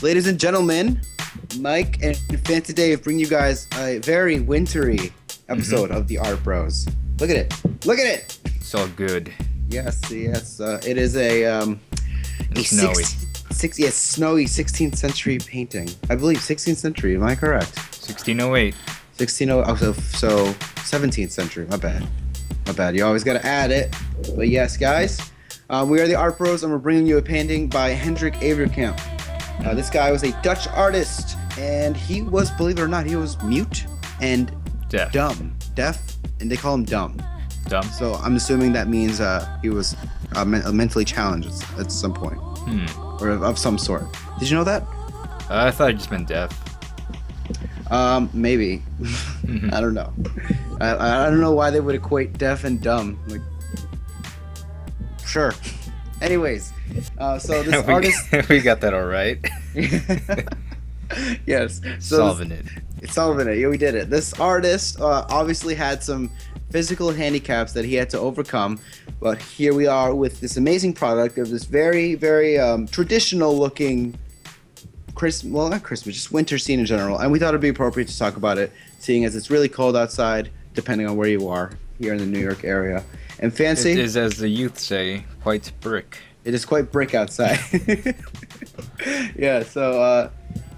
Ladies and gentlemen, Mike and Fancy Dave bring you guys a very wintry episode of the Art Bros. Look at it. Look at it. It's all good. Yes. It is a Snowy. snowy 16th century painting. I believe 16th century. Am I correct? 1608. 17th century. My bad. You always got to add it. But yes, guys, we are the Art Bros, and we're bringing you a painting by Hendrick Avercamp. This guy was a Dutch artist, and he was, believe it or not, he was mute and Deaf. deaf, and they call him dumb. Dumb. So I'm assuming that means he was mentally challenged at some point, or of some sort. Did you know that? I thought it just meant deaf. Maybe. I don't know. I don't know why they would equate deaf and dumb. Like, sure. Anyways, so this artist. We got that all right. Yes. So Solving it. Yeah, we did it. This artist obviously had some physical handicaps that he had to overcome, but here we are with this amazing product of this very, very traditional looking not Christmas, just winter scene in general. And we thought it'd be appropriate to talk about it, seeing as it's really cold outside, depending on where you are here in the New York area. And Fancy, It is, as the youth say, quite brick. it is quite brick outside. Yeah, so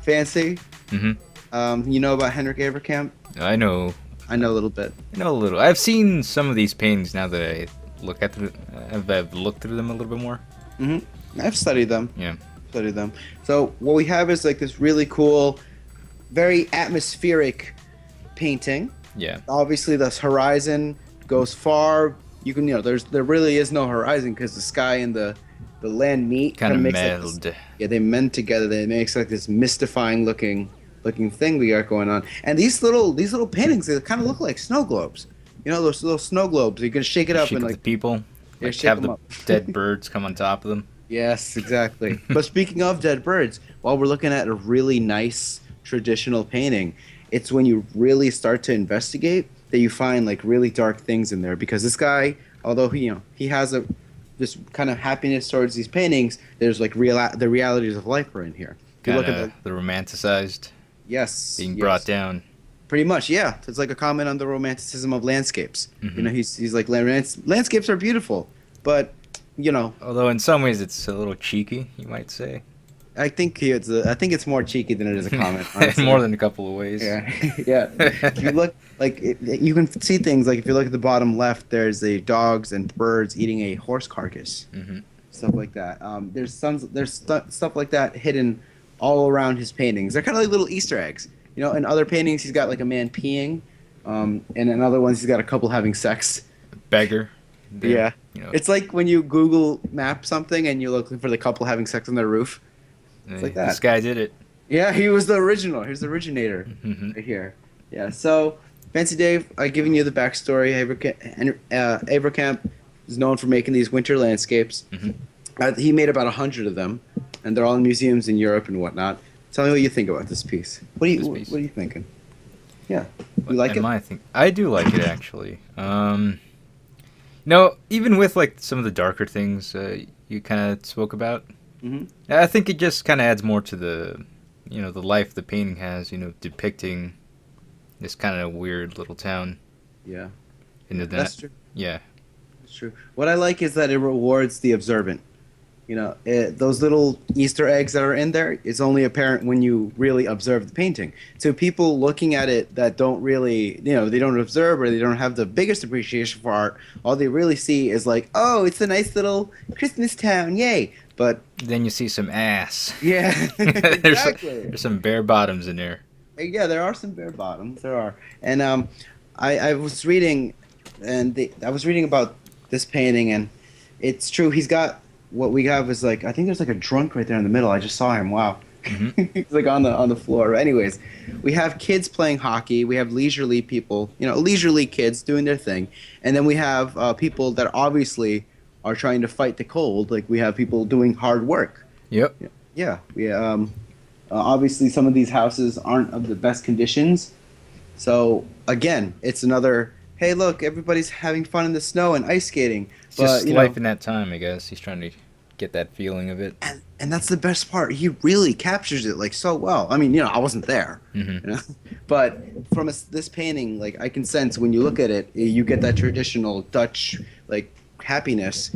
Fancy, you know about Hendrick Avercamp? I know. I know a little bit. I know a little. I've seen some of these paintings now that I look at them. I've looked through them a little bit more. I've studied them. Yeah. So what we have is like this really cool, very atmospheric painting. Yeah. Obviously, this horizon goes far. You can, there really is no horizon because the sky and the land meet. Kind of makes meld. Like this, they mend together. They makes like this mystifying looking thing we got going on. And these little paintings, they kind of look like snow globes. You know, those little snow globes. You can shake it up Shake and up like the people. Yeah, Like shake have them the up. dead birds come on top of them. Yes, exactly. But speaking of dead birds, while we're looking at a really nice traditional painting, it's when you really start to investigate that you find like really dark things in there. Because this guy, although he has this kind of happiness towards these paintings, there's like the realities of life are in here. If you Kind look at of the romanticized being brought down. Pretty much, yeah. It's like a comment on the romanticism of landscapes. He's like landscapes are beautiful, but Although in some ways it's a little cheeky, you might say. I think it's more cheeky than it is a comment. In more than a couple of ways. Yeah, yeah. If you look, you can see things like if you look at the bottom left, there's the dogs and birds eating a horse carcass, stuff like that. There's stuff like that hidden all around his paintings. They're kind of like little Easter eggs. In other paintings, he's got like a man peeing, and in other ones, he's got a couple having sex. A beggar. Yeah. It's like when you Google map something and you're looking for the couple having sex on their roof. It's like that. This guy did it. Yeah, he was the original. He's the originator right here. Yeah, so Fancy Dave, giving you the backstory. Avercamp is known for making these winter landscapes. He made about 100 of them, and they're all in museums in Europe and whatnot. Tell me what you think about this piece. What are you thinking? Yeah, you like it? I do like it, actually. Even with like some of the darker things you kind of spoke about, I think it just kind of adds more to the life the painting has. Depicting this kind of weird little town. Yeah, That's true. Yeah, that's true. What I like is that it rewards the observant. Those little Easter eggs that are in there, it's only apparent when you really observe the painting. So people looking at it that don't really, they don't observe or they don't have the biggest appreciation for art, all they really see is like, oh, it's a nice little Christmas town, yay. But then you see some ass. Yeah, exactly. There's some bare bottoms in there. Yeah, there are some bare bottoms. There are. And I was reading, about this painting, and it's true. He's got. What we have is I think there's like a drunk right there in the middle. I just saw him. Wow. He's like on the floor. Anyways, we have kids playing hockey. We have leisurely people, leisurely kids doing their thing. And then we have people that obviously are trying to fight the cold. Like we have people doing hard work. Yep. Yeah. We obviously some of these houses aren't of the best conditions. So again, it's another, hey, look, everybody's having fun in the snow and ice skating. Just life in that time, I guess. He's trying to get that feeling of it. And that's the best part. He really captures it like so well. I mean, I wasn't there, but from this painting, like I can sense when you look at it, you get that traditional Dutch like happiness,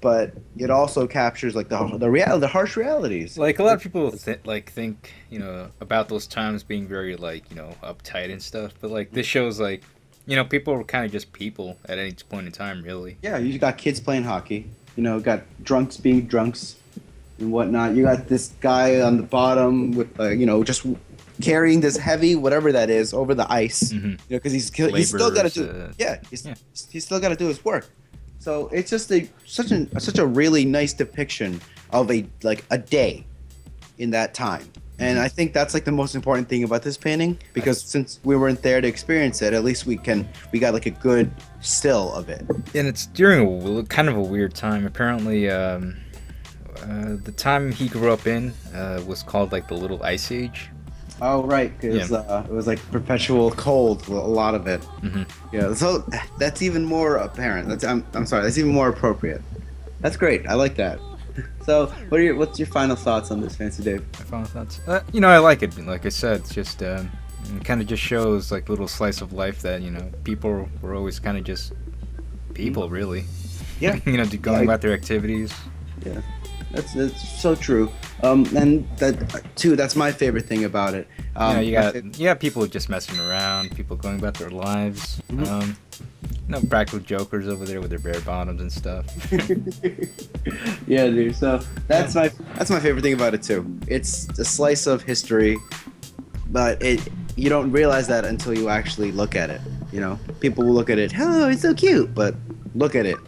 but it also captures like the harsh realities. Like a lot of people think about those times being very like uptight and stuff, but like this shows like people were kind of just people at any point in time, really. Yeah, you got kids playing hockey. Got drunks being drunks and whatnot. You got this guy on the bottom with just carrying this heavy whatever that is over the ice. Because he's still got to do he's still got to do his work. So it's just such a really nice depiction of a day in that time. And I think that's like the most important thing about this painting, because since we weren't there to experience it, at least we got like a good still of it. And it's during kind of a weird time. Apparently, the time he grew up in was called like the Little Ice Age. Oh right, because it was like perpetual cold, a lot of it. Yeah, so that's even more apparent. I'm sorry, that's even more appropriate. That's great. I like that. So, what's your final thoughts on this, Fancy Dave? My final thoughts? I like it. Like I said, it's just it kind of just shows like a little slice of life that people were always kind of just people, really. Yeah. Going about their activities. Yeah, that's so true. And that too. That's my favorite thing about it. You got people just messing around, people going about their lives. Practical jokers over there with their bare bottoms and stuff. Yeah, dude. So that's my favorite thing about it too. It's a slice of history, but you don't realize that until you actually look at it. People will look at it. Oh, it's so cute, but look at it.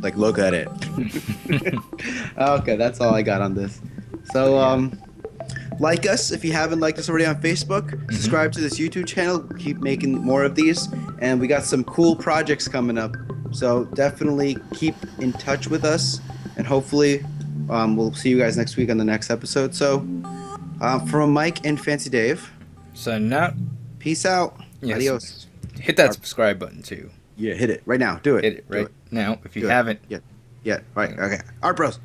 Like, look at it. Okay, that's all I got on this. So, like us if you haven't liked us already on Facebook. Subscribe to this YouTube channel. Keep making more of these, and we got some cool projects coming up. So definitely keep in touch with us, and hopefully we'll see you guys next week on the next episode. So from Mike and Fancy Dave, signing out. Peace out. Yes. Adios. Hit that subscribe button too. Yeah, hit it right now. Do it. Hit it right now if you haven't. Yeah. Right. Okay. Art Bros.